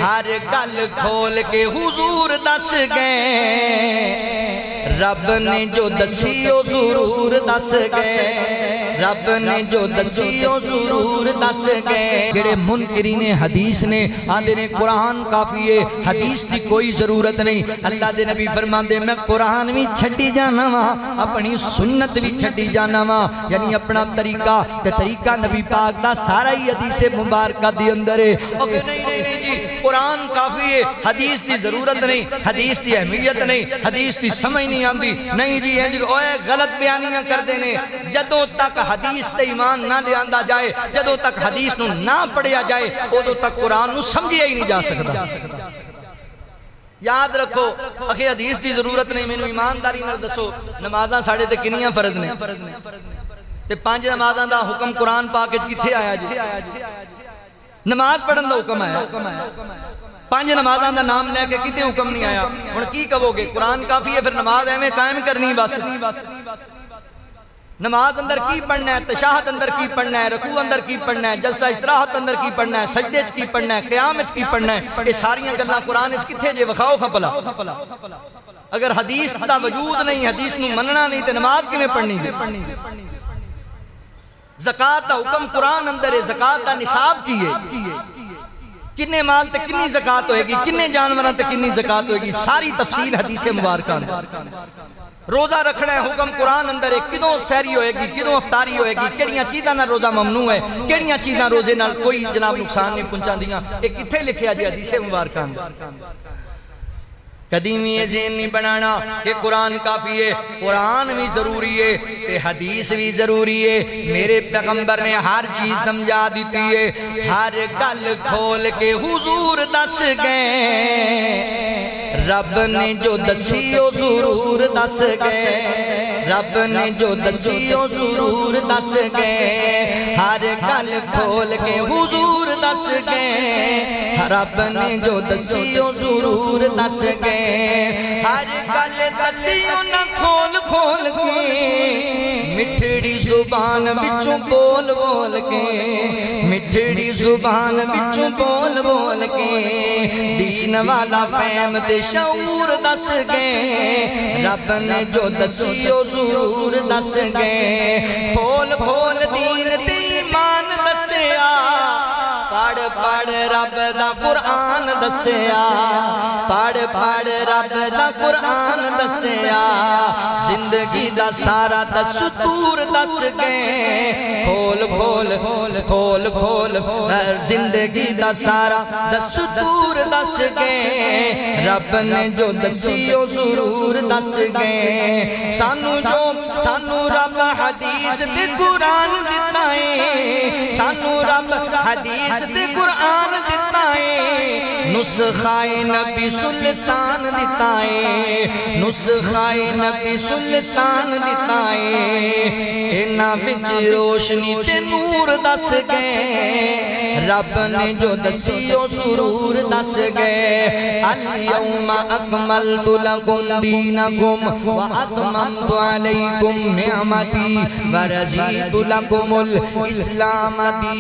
ہر گل کھول کے حضور دس گئے رب نے جو دسی او ضرور دس گئے رب نے جو دسی او ضرور دس گئے جڑے منکرین حدیث نے آندے نے قرآن کافی ہے حدیث دی کوئی ضرورت نہیں اللہ دے نبی فرماندے میں قرآن بھی چھٹی جانا وا اپنی سنت بھی چھٹی جانا وا یعنی اپنا طریقہ تے طریقہ نبی پاک دا سارا ہی حدیث مبارکہ دی اندر ہے اوکے نہیں جی قرآن کافی ہے حدیث دی ضرورت نہیں حدیث دی اہمیت نہیں حدیث دی سمجھ نہیں آندی نہیں جی اوے غلط بیانیاں کر دینے جدوں تک حدیث تے ایمان نہ لے آندا جائے جدوں تک حدیث نو نہ پڑھیا جائے ادوں تک قرآن نو سمجھیا ہی نہیں جا سکتا یاد رکھو اکھے حدیث دی ضرورت نہیں مینوں ایمانداری نال دسو نمازاں ساڑے تے کنیاں فرض نے تے 5 نمازاں دا حکم قرآن پاک وچ کتھے آیا جی نماز پڑھن دا حکم آیا 5 نمازاں دا نام لے کے کتے حکم نہیں آیا ہن کی کہو گے قرآن کافی ہے پھر نماز ایویں قائم کرنی بس نماز اندر کی پڑھنا ہے تشہد اندر کی پڑھنا ہے رکوع اندر کی پڑھنا ہے جلسہ استراحت اندر کی پڑھنا ہے سجدے کی پڑھنا ہے قیام کی پڑھنا ہے یہ ساریاں گلاں قرآن کتھے جے وکھاؤ کھپلا اگر حدیث دا وجود نہیں حدیث نو مننا نہیں تے نماز کیویں پڑھنی ہے زکات دا حکم قرآن اندر ہے زکات دا نصاب کی ہے کنے مال تے کنی زکات ہوئے گی کنے جانوراں تے کنی زکات ہوئے گی ساری تفصیل حدیث مبارکہ میں روزہ رکھنا ہے حکم قرآن اندر ہے کدوں سحری ہوئے گی کدوں افطاری ہوئے گی کیڑیاں چیزاں نہ روزہ ممنوع ہے کیڑیاں چیزاں روزے نال کوئی جناب نقصان نہیں پہنچا دیاں ایک کتھے لکھیا جی حدیث مبارکہ اندر قدیمی یہ ذہن نہیں بنانا کہ قرآن کافی ہے قرآن بھی ضروری ہے تے حدیث بھی ضروری ہے میرے پیغمبر نے ہر چیز سمجھا دیتی ہے ہر گل کھول کے حضور دس گئے رب نے جو دسی او ضرور دس گئے رب نے جو دسی او ضرور دس گئے ہر گل کھول کے حضور دس گئے رب نے جو دسی او ضرور دس گئے ہر گل دسی او نہ کھول کھول کے مٹھڑی زبان بچوں بول بول کے مٹھڑی زبان بچوں بول بول کے دین والا فہم تے شعور دس گئے رب نے جو دسی او ضرور دس گئے کھول کھول دین تے ایمان دسیا پڑھ پڑھ رب دا قرآن دسیا پڑھ پڑھ رب دا قرآن دسیا زندگی دا سارا دستور دس گئے کھول کھول کھول کھول زندگی دا سارا دستور دس گئے رب نے جو دسی او ضرور دس گئے سانو رب حدیث تے قرآن دیتا ہے سانو رب حدیث تے قرآن دیتا ہے نسخہ نبی سلطان دیتا ہے نسخہ نبی سلطان دیتا ہے اینا بچ روشنی تے نور دس گئے رب نے جو دسی او ضرور دس گئے الیوم اکملت لکم دینکم واتممت علیکم نعمتی ورضیت لکم الاسلام دینا